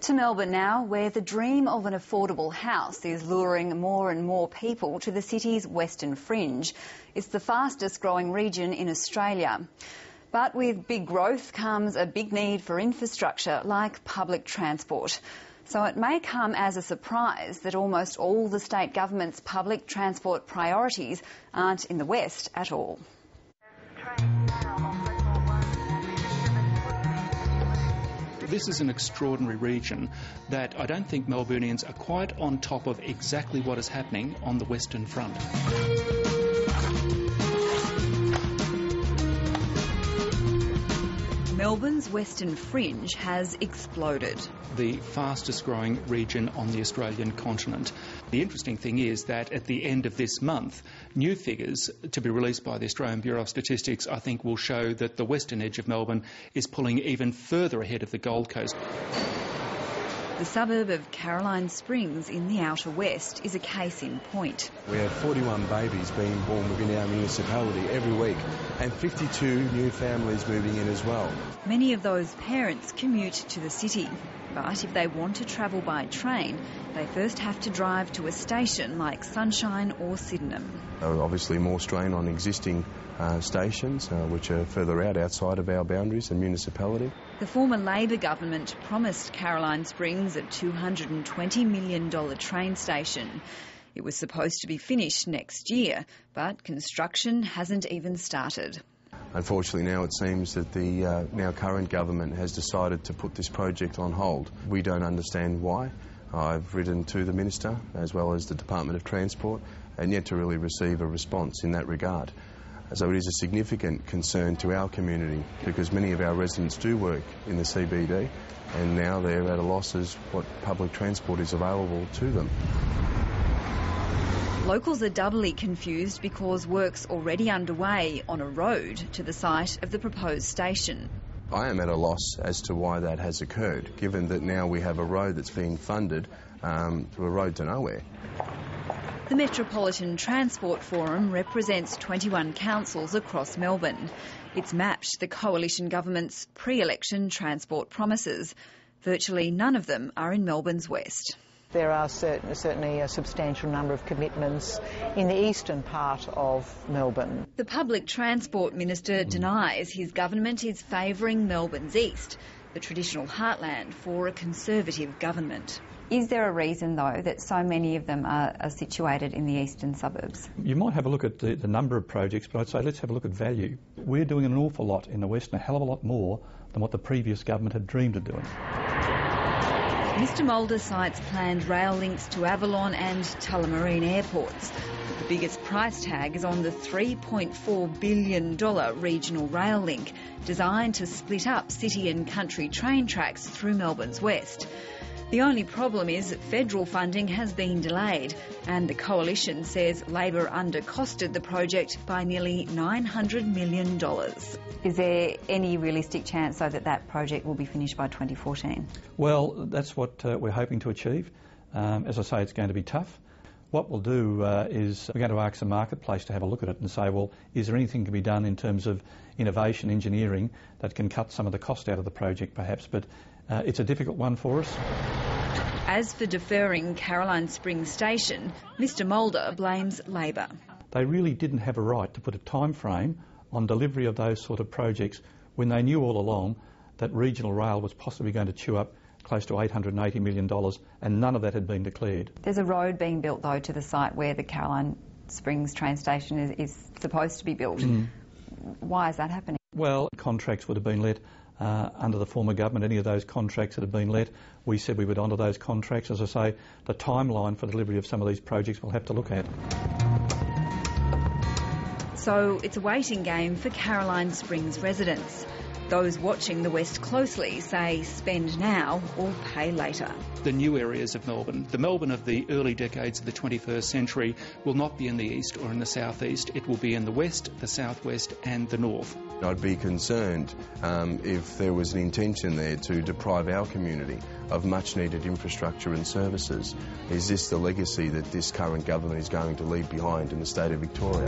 To Melbourne now, where the dream of an affordable house is luring more and more people to the city's western fringe. It's the fastest growing region in Australia. But with big growth comes a big need for infrastructure like public transport. So it may come as a surprise that almost all the state government's public transport priorities aren't in the west at all. This is an extraordinary region that I don't think Melburnians are quite on top of exactly what is happening on the Western Front. Melbourne's western fringe has exploded. The fastest growing region on the Australian continent. The interesting thing is that at the end of this month, new figures to be released by the Australian Bureau of Statistics, I think, will show that the western edge of Melbourne is pulling even further ahead of the Gold Coast. The suburb of Caroline Springs in the outer west is a case in point. We have 41 babies being born within our municipality every week and 52 new families moving in as well. Many of those parents commute to the city, but if they want to travel by train, they first have to drive to a station like Sunshine or Sydenham. Obviously more strain on existing stations which are further outside of our boundaries and municipality. The former Labor government promised Caroline Springs a $220 million train station. It was supposed to be finished next year, but construction hasn't even started. Unfortunately now it seems that the now current government has decided to put this project on hold. We don't understand why. I've written to the Minister as well as the Department of Transport and yet to really receive a response in that regard. So it is a significant concern to our community because many of our residents do work in the CBD and now they're at a loss as what public transport is available to them. Locals are doubly confused because work's already underway on a road to the site of the proposed station. I am at a loss as to why that has occurred, given that now we have a road that's being funded to a road to nowhere. The Metropolitan Transport Forum represents 21 councils across Melbourne. It's mapped the coalition government's pre-election transport promises. Virtually none of them are in Melbourne's west. There are certainly a substantial number of commitments in the eastern part of Melbourne. The Public Transport Minister denies his government is favouring Melbourne's east, the traditional heartland for a Conservative government. Is there a reason, though, that so many of them are situated in the eastern suburbs? You might have a look at the number of projects, but I'd say let's have a look at value. We're doing an awful lot in the west, and a hell of a lot more than what the previous government had dreamed of doing. Mr Mulder cites planned rail links to Avalon and Tullamarine airports. The biggest price tag is on the $3.4 billion regional rail link, designed to split up city and country train tracks through Melbourne's west. The only problem is that federal funding has been delayed, and the coalition says Labor undercosted the project by nearly $900 million. Is there any realistic chance, though, that that project will be finished by 2014? Well, that's what we're hoping to achieve. As I say, it's going to be tough. What we'll do is we're going to ask the marketplace to have a look at it and say, well, is there anything to be done in terms of innovation, engineering, that can cut some of the cost out of the project, perhaps? But it's a difficult one for us. As for deferring Caroline Springs Station, Mr Mulder blames Labor. They really didn't have a right to put a time frame on delivery of those sort of projects when they knew all along that regional rail was possibly going to chew up close to $880 million, and none of that had been declared. There's a road being built, though, to the site where the Caroline Springs train station is supposed to be built. Why is that happening? Well, contracts would have been let under the former government. Any of those contracts that have been let, we said we would honour those contracts. As I say, the timeline for delivery of some of these projects we'll have to look at. So it's a waiting game for Caroline Springs residents. Those watching the west closely say spend now or pay later. The new areas of Melbourne, the Melbourne of the early decades of the 21st century, will not be in the east or in the southeast. It will be in the west, the southwest and the north. I'd be concerned if there was an intention there to deprive our community of much needed infrastructure and services. Is this the legacy that this current government is going to leave behind in the state of Victoria?